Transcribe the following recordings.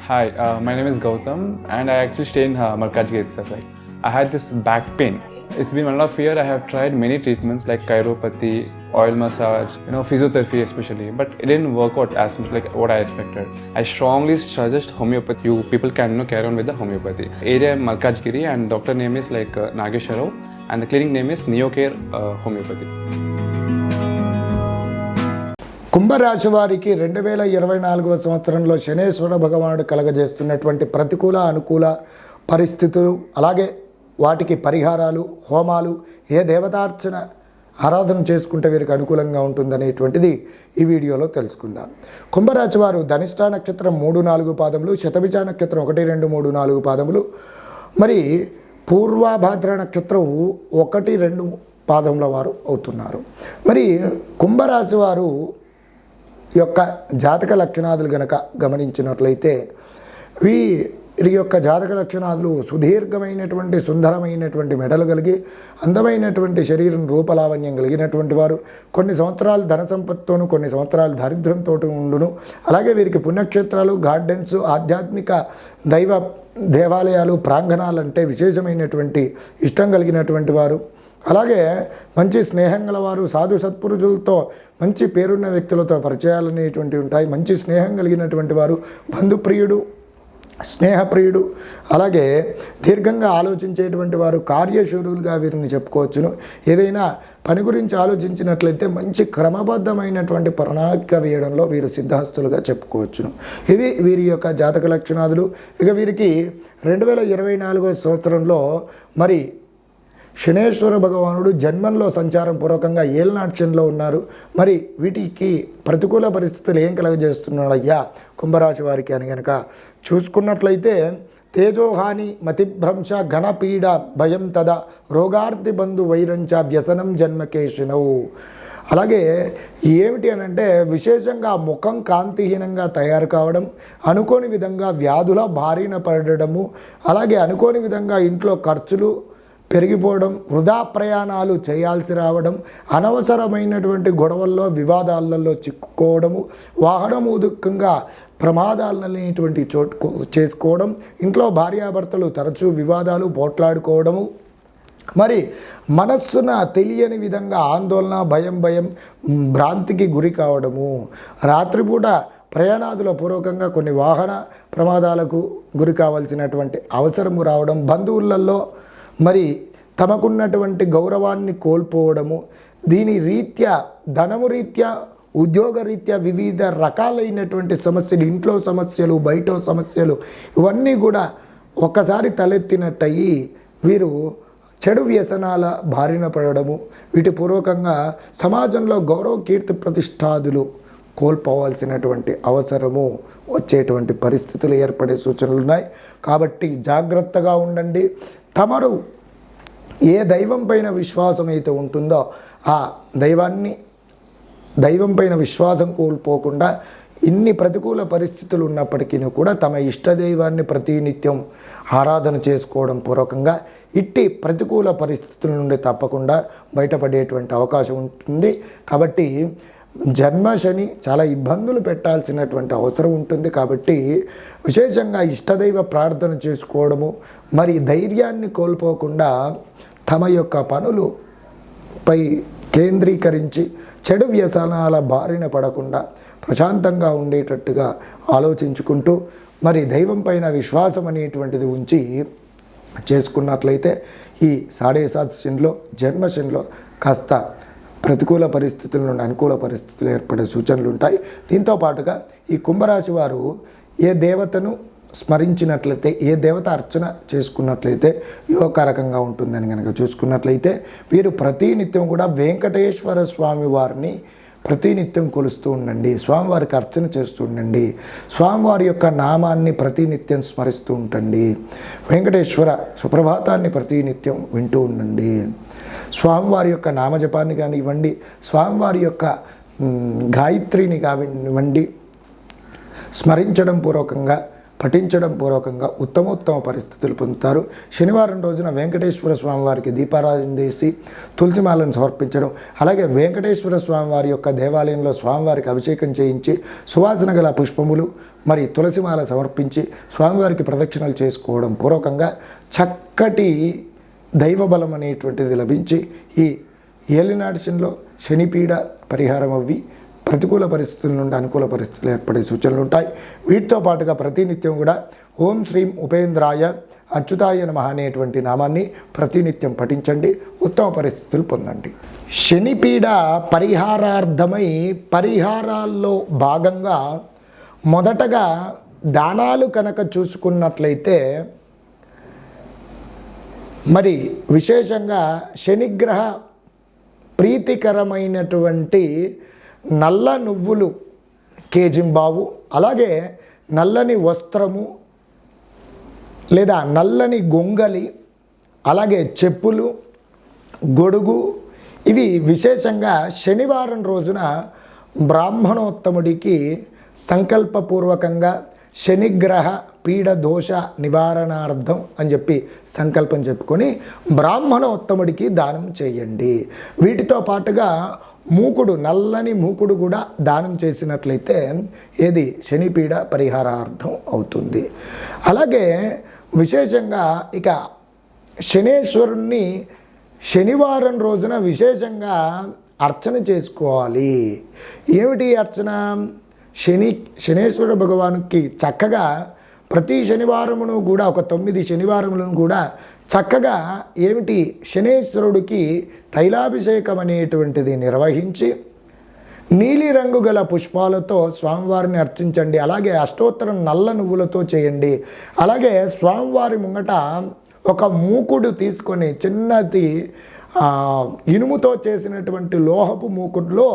Hi, my name is Gautam and I actually stay in Markajgi itself. Like, I had this back pain. It's been 1.5 years. I have tried many treatments like chiropathy, oil massage, physiotherapy especially, but it didn't work out as much like what I expected. I strongly suggest homeopathy. You people can carry on with the homeopathy. Area Malkajgiri and doctor name is like Nageswar Rao and the clinic name is Neocare Homeopathy. కుంభరాశి వారికి 2024వ సంవత్సరంలో శనేశ్వర భగవానుడు కలగజేస్తున్నటువంటి ప్రతికూల అనుకూల పరిస్థితులు, అలాగే వాటికి పరిహారాలు, హోమాలు, ఏ దేవతార్చన ఆరాధన చేసుకుంటే వీరికి అనుకూలంగా ఉంటుందనేటువంటిది ఈ వీడియోలో తెలుసుకుందాం. కుంభరాశి వారు ధనిష్ఠా నక్షత్రం 3-4 పాదములు, శతభిష నక్షత్రం 1-2-3-4 పాదములు, మరి పూర్వభాద్ర నక్షత్రం 1-2 పాదముల వారు అవుతున్నారు. మరి కుంభరాశి వారు యొక్క జాతక లక్షణాదులు గనక గమనించినట్లయితే వీరి యొక్క జాతక లక్షణాదులు సుదీర్ఘమైనటువంటి సుందరమైనటువంటి మెడలు కలిగి అందమైనటువంటి శరీరం రూపలావణ్యం కలిగినటువంటి వారు, కొన్ని సంవత్సరాలు ధన సంపత్తును, కొన్ని సంవత్సరాలు దారిద్ర్యంతో ఉండును. అలాగే వీరికి పుణ్యక్షేత్రాలు, గార్డెన్స్, ఆధ్యాత్మిక దైవ దేవాలయాలు, ప్రాంగణాలంటే విశేషమైనటువంటి ఇష్టం కలిగినటువంటి వారు. అలాగే మంచి స్నేహం గలవారు, సాధు సత్పురుషులతో మంచి పేరున్న వ్యక్తులతో పరిచయాలు అనేటువంటివి ఉంటాయి. మంచి స్నేహం కలిగినటువంటి వారు, బంధుప్రియుడు, స్నేహప్రియుడు, అలాగే దీర్ఘంగా ఆలోచించేటువంటి వారు, కార్యశూరులుగా వీరిని చెప్పుకోవచ్చును. ఏదైనా పని గురించి ఆలోచించినట్లయితే మంచి క్రమబద్ధమైనటువంటి ప్రణాళిక వేయడంలో వీరు సిద్ధహస్తులుగా చెప్పుకోవచ్చును. ఇవి వీరి యొక్క జాతక లక్షణాదులు. ఇక వీరికి 2024వ సంవత్సరంలో మరి శనేశ్వర భగవానుడు జన్మంలో సంచారం పూర్వకంగా ఏలనాట్యంలో ఉన్నారు. మరి వీటికి ప్రతికూల పరిస్థితులు ఏం కలగజేస్తున్నాడయ్యా కుంభరాశి వారికి అని కనుక చూసుకున్నట్లయితే, తేజోహాని, మతిభ్రంశ, ఘనపీడ, భయం తద, రోగార్ధి బంధు వైరంచ, వ్యసనం జన్మకేశినవు. అలాగే ఏమిటి అనంటే, విశేషంగా ముఖం కాంతిహీనంగా తయారు కావడం, అనుకోని విధంగా వ్యాధుల బారిన పడడము, అలాగే అనుకోని విధంగా ఇంట్లో ఖర్చులు పెరిగిపోవడం, వృధా ప్రయాణాలు చేయాల్సి రావడం, అనవసరమైనటువంటి గొడవల్లో వివాదాలలో చిక్కుకోవడము, వాహనం ఉదుక్కంగా ప్రమాదాలనేటువంటి చోటు చేసుకోవడం, ఇంట్లో భార్యాభర్తలు తరచూ వివాదాలు పోట్లాడుకోవడము, మరి మనస్సున తెలియని విధంగా ఆందోళన, భయం, భ్రాంతికి గురి కావడము, రాత్రిపూట ప్రయాణాదుల పూర్వకంగా కొన్ని వాహన ప్రమాదాలకు గురి కావాల్సినటువంటి అవసరము రావడం, బంధువులలో మరి తమకున్నటువంటి గౌరవాన్ని కోల్పోవడము, దీని రీత్యా ధనము రీత్యా, ఉద్యోగ రీత్యా వివిధ రకాలైనటువంటి సమస్యలు, ఇంట్లో సమస్యలు, బయట సమస్యలు, ఇవన్నీ కూడా ఒక్కసారి తలెత్తినట్టయి వీరు చెడు వ్యసనాల బారిన పడడము, వీటి పూర్వకంగా సమాజంలో గౌరవ కీర్తి ప్రతిష్టాదులు కోల్పోవాల్సినటువంటి అవసరము వచ్చేటువంటి పరిస్థితులు ఏర్పడే సూచనలు ఉన్నాయి. కాబట్టి జాగ్రత్తగా ఉండండి. తమరు ఏ దైవం పైన విశ్వాసం అయితే ఉంటుందో ఆ దైవం పైన విశ్వాసం కోల్పోకుండా, ఇన్ని ప్రతికూల పరిస్థితులు ఉన్నప్పటికీ కూడా తమ ఇష్టదైవాన్ని ప్రతినిత్యం ఆరాధన చేసుకోవడం పూర్వకంగా ఇట్టి ప్రతికూల పరిస్థితుల నుండి తప్పకుండా బయటపడేటువంటి అవకాశం ఉంటుంది. కాబట్టి జన్మశని చాలా ఇబ్బందులు పెట్టాల్సినటువంటి అవసరం ఉంటుంది. కాబట్టి విశేషంగా ఇష్టదైవ ప్రార్థన చేసుకోవడము, మరి ధైర్యాన్ని కోల్పోకుండా తమ యొక్క పనులపై కేంద్రీకరించి చెడు వ్యసనాల బారిన పడకుండా ప్రశాంతంగా ఉండేటట్టుగా ఆలోచించుకుంటూ, మరి దైవం పైన విశ్వాసం అనేటువంటిది ఉంచి చేసుకున్నట్లయితే ఈ 7.5 శనిలో, జన్మశనిలో కాస్త ప్రతికూల పరిస్థితుల నుండి అనుకూల పరిస్థితులు ఏర్పడే సూచనలు ఉంటాయి. దీంతో పాటుగా ఈ కుంభరాశి వారు ఏ దేవతను స్మరించినట్లయితే, ఏ దేవత అర్చన చేసుకున్నట్లయితే యోగకారకంగా ఉంటుందని కనుక చూసుకున్నట్లయితే, వీరు ప్రతినిత్యం కూడా వెంకటేశ్వర స్వామి వారిని ప్రతినిత్యం కొలుస్తూ ఉండండి, స్వామివారికి అర్చన చేస్తూ ఉండండి, స్వామివారి యొక్క నామాన్ని ప్రతినిత్యం స్మరిస్తూ ఉండండి, వెంకటేశ్వర సుప్రభాతాన్ని ప్రతినిత్యం వింటూ ఉండండి, స్వామివారి యొక్క నామజపాన్ని కానివ్వండి, స్వామివారి యొక్క గాయత్రిని కానివ్వండి స్మరించడం పూర్వకంగా పఠించడం పూర్వకంగా ఉత్తమోత్తమ పరిస్థితులు పొందుతారు. శనివారం రోజున వెంకటేశ్వర స్వామి వారికి దీపారాధన చేసి తులసిమాలను సమర్పించడం, అలాగే వెంకటేశ్వర స్వామి వారి యొక్క దేవాలయంలో స్వామివారికి అభిషేకం చేయించి సువాసన గల పుష్పములు మరి తులసిమాల సమర్పించి స్వామివారికి ప్రదక్షిణలు చేసుకోవడం పూర్వకంగా చక్కటి దైవబలం అనేటువంటిది లభించి ఈ ఏలినాటి శనిలో శనిపీడ పరిహారం అవ్వి ప్రతికూల పరిస్థితుల నుండి అనుకూల పరిస్థితులు ఏర్పడే సూచనలు ఉంటాయి. వీటితో పాటుగా ప్రతినిత్యం కూడా ఓం శ్రీం ఉపేంద్రాయ అచ్యుతాయ నమః అనేటువంటి నామాన్ని ప్రతినిత్యం పఠించండి, ఉత్తమ పరిస్థితులు పొందండి. శనిపీడ పరిహారార్థమై పరిహారాల్లో భాగంగా మొదటగా దానాలు కనుక చూసుకున్నట్లయితే మరి విశేషంగా శనిగ్రహ ప్రీతికరమైనటువంటి నల్ల నువ్వులు కేజింబావు, అలాగే నల్లని వస్త్రము లేదా నల్లని గొంగలి, అలాగే చెప్పులు, గొడుగు, ఇవి విశేషంగా శనివారం రోజున బ్రాహ్మణోత్తముడికి సంకల్పపూర్వకంగా శనిగ్రహ పీడ దోష నివారణార్థం అని చెప్పి సంకల్పం చెప్పుకొని బ్రాహ్మణోత్తముడికి దానం చేయండి. వీటితో పాటుగా మూకుడు, నల్లని మూకుడు కూడా దానం చేసినట్లయితే ఏది శనిపీడ పరిహారార్థం అవుతుంది. అలాగే విశేషంగా ఇక శనేశ్వరుణ్ణి శనివారం రోజున విశేషంగా అర్చన చేసుకోవాలి. ఏమిటి అర్చన? శనేశ్వర భగవానుకి చక్కగా ప్రతి శనివారమును కూడా ఒక 9 శనివారములను కూడా చక్కగా ఏమిటి శనేశ్వరుడికి తైలాభిషేకం అనేటువంటిది నిర్వహించి నీలిరంగు గల పుష్పాలతో స్వామివారిని అర్చించండి. అలాగే అష్టోత్తరం నల్ల నువ్వులతో చేయండి. అలాగే స్వామివారి ముంగట ఒక మూకుడు తీసుకొని చిన్నది ఇనుముతో చేసినటువంటి లోహపు మూకుడులో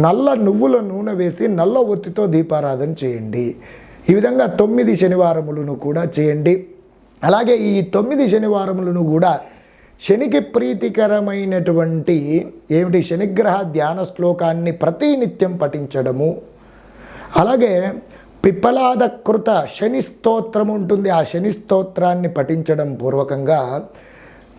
నల్ల నువ్వుల నూనె వేసి నల్ల ఒత్తితో దీపారాధన చేయండి. ఈ విధంగా 9 శనివారములను కూడా చేయండి. అలాగే ఈ 9 శనివారములను కూడా శనికి ప్రీతికరమైనటువంటి ఏమిటి శనిగ్రహ ధ్యాన శ్లోకాన్ని ప్రతినిత్యం పఠించడము, అలాగే పిప్పలాద కృత శని స్తోత్రం ఉంటుంది, ఆ శని స్తోత్రాన్ని పఠించడం పూర్వకంగా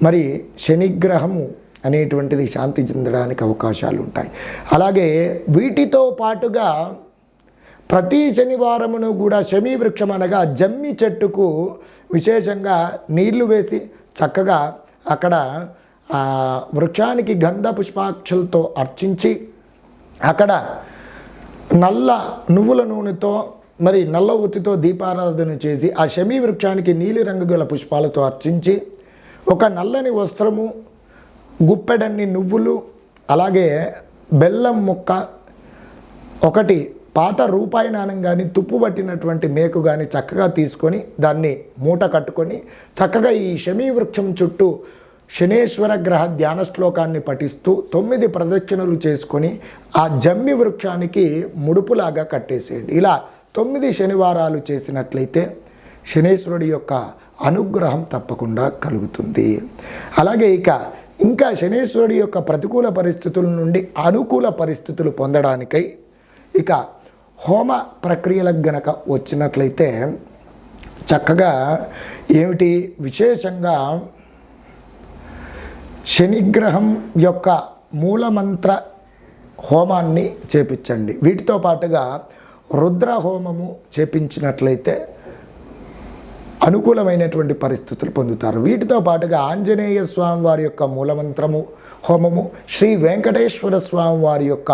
మరి శనిగ్రహము అనేటువంటిది శాంతి చెందడానికి అవకాశాలు ఉంటాయి. అలాగే వీటితో పాటుగా ప్రతి శనివారమును కూడా శమీ వృక్షం అనగా జమ్మి చెట్టుకు విశేషంగా నీళ్లు వేసి చక్కగా అక్కడ వృక్షానికి గంధ పుష్పాక్షలతో అర్చించి అక్కడ నల్ల నువ్వుల నూనెతో మరి నల్ల ఒత్తితో దీపారాధన చేసి ఆ శమీ వృక్షానికి నీలిరంగు గల పుష్పాలతో అర్చించి ఒక నల్లని వస్త్రము, గుప్పెడన్ని నువ్వులు, అలాగే బెల్లం ముక్క, ఒకటి పాత రూపాయి నాణం కానీ తుప్పు పట్టినటువంటి మేకు కానీ చక్కగా తీసుకొని దాన్ని మూట కట్టుకొని చక్కగా ఈ శమీ వృక్షం చుట్టూ శనేశ్వర గ్రహ ధ్యాన శ్లోకాన్ని పఠిస్తూ 9 ప్రదక్షిణలు చేసుకొని ఆ జమ్మి వృక్షానికి ముడుపులాగా కట్టేసేయండి. ఇలా 9 శనివారాలు చేసినట్లయితే శనేశ్వరుడి యొక్క అనుగ్రహం తప్పకుండా కలుగుతుంది. అలాగే ఇంకా శనేశ్వరుడి యొక్క ప్రతికూల పరిస్థితుల నుండి అనుకూల పరిస్థితులు పొందడానికై ఇక హోమ ప్రక్రియలకు గనక వచ్చినట్లయితే చక్కగా ఏమిటి విశేషంగా శనిగ్రహం యొక్క మూలమంత్ర హోమాన్ని చేపించండి. వీటితో పాటుగా రుద్ర హోమము చేపించినట్లయితే అనుకూలమైనటువంటి పరిస్థితులు పొందుతారు. వీటితో పాటుగా ఆంజనేయ స్వామి వారి యొక్క మూలమంత్రము హోమము, శ్రీ వెంకటేశ్వర స్వామి వారి యొక్క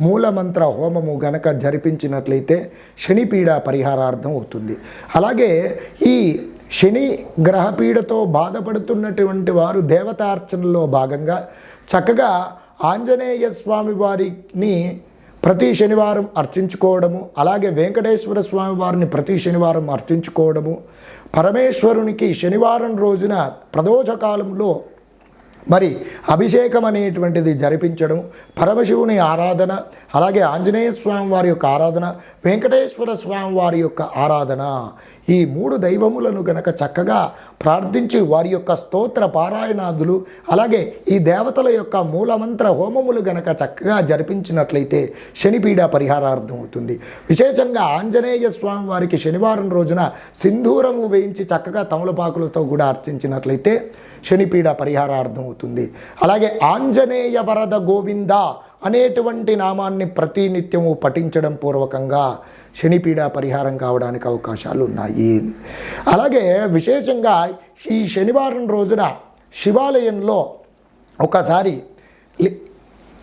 మూలమంత్ర హోమము గనక జరిపించినట్లయితే శనిపీడ పరిహారార్థం అవుతుంది. అలాగే ఈ శని గ్రహపీడతో బాధపడుతున్నటువంటి వారు దేవతార్చనలో భాగంగా చక్కగా ఆంజనేయ స్వామి వారిని ప్రతి శనివారం అర్చించుకోవడము, అలాగే వెంకటేశ్వర స్వామి వారిని ప్రతి శనివారం అర్చించుకోవడము, పరమేశ్వరునికి శనివారం రోజున ప్రదోషకాలంలో మరి అభిషేకం అనేటువంటిది జరిపించడం, పరమశివుని ఆరాధన, అలాగే ఆంజనేయ స్వామి వారి యొక్క ఆరాధన, వెంకటేశ్వర స్వామి వారి యొక్క ఆరాధన, ఈ 3 దైవములను గనక చక్కగా ప్రార్థించి వారి యొక్క స్తోత్ర పారాయణాదులు అలాగే ఈ దేవతల యొక్క మూలమంత్ర హోమములు గనక చక్కగా జరిపించినట్లయితే శనిపీడ పరిహారార్థం అవుతుంది. విశేషంగా ఆంజనేయ స్వామి వారికి శనివారం రోజున సింధూరము వేయించి చక్కగా తమలపాకులతో కూడా అర్చించినట్లయితే శనిపీడ పరిహారార్థం అవుతుంది. అలాగే ఆంజనేయ వరద గోవింద అనేటువంటి నామాన్ని ప్రతినిత్యము పఠించడం పూర్వకంగా శనిపీడ పరిహారం కావడానికి అవకాశాలు ఉన్నాయి. అలాగే విశేషంగా ఈ శనివారం రోజున శివాలయంలో ఒకసారి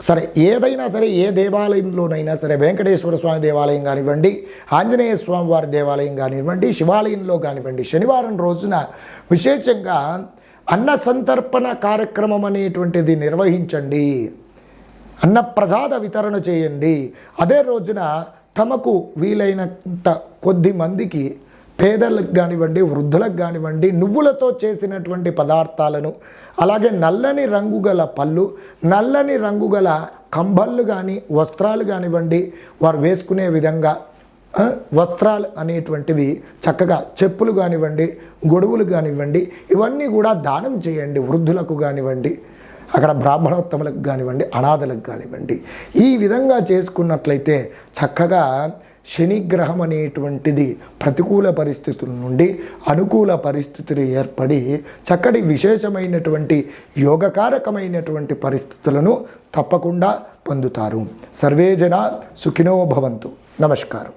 సరే ఏదైనా సరే ఏ దేవాలయంలోనైనా సరే వెంకటేశ్వర స్వామి దేవాలయం కానివ్వండి, ఆంజనేయ స్వామి వారి దేవాలయం కానివ్వండి, శివాలయంలో కానివ్వండి, శనివారం రోజున విశేషంగా అన్న సంతర్పణ కార్యక్రమం అనేటువంటిది నిర్వహించండి. అన్నప్రసాద వితరణ చేయండి. అదే రోజున తమకు వీలైనంత కొద్ది మందికి పేదలకు కానివ్వండి, వృద్ధులకు కానివ్వండి నువ్వులతో చేసినటువంటి పదార్థాలను, అలాగే నల్లని రంగు గల పళ్ళు, నల్లని రంగు గల కంబళ్ళు కానీ వస్త్రాలు కానివ్వండి, వారు వేసుకునే విధంగా వస్త్రాలు అనేటువంటివి చక్కగా చెప్పులు కానివ్వండి, గొడుగులు కానివ్వండి ఇవన్నీ కూడా దానం చేయండి. వృద్ధులకు కానివ్వండి, అక్కడ బ్రాహ్మణోత్తములకు కానివ్వండి, అనాథలకు కానివ్వండి. ఈ విధంగా చేసుకున్నట్లయితే చక్కగా శనిగ్రహం అనేటువంటిది ప్రతికూల పరిస్థితుల నుండి అనుకూల పరిస్థితులు ఏర్పడి చక్కటి విశేషమైనటువంటి యోగకారకమైనటువంటి పరిస్థితులను తప్పకుండా పొందుతారు. సర్వే జన సుఖినో భవంతు. నమస్కారం.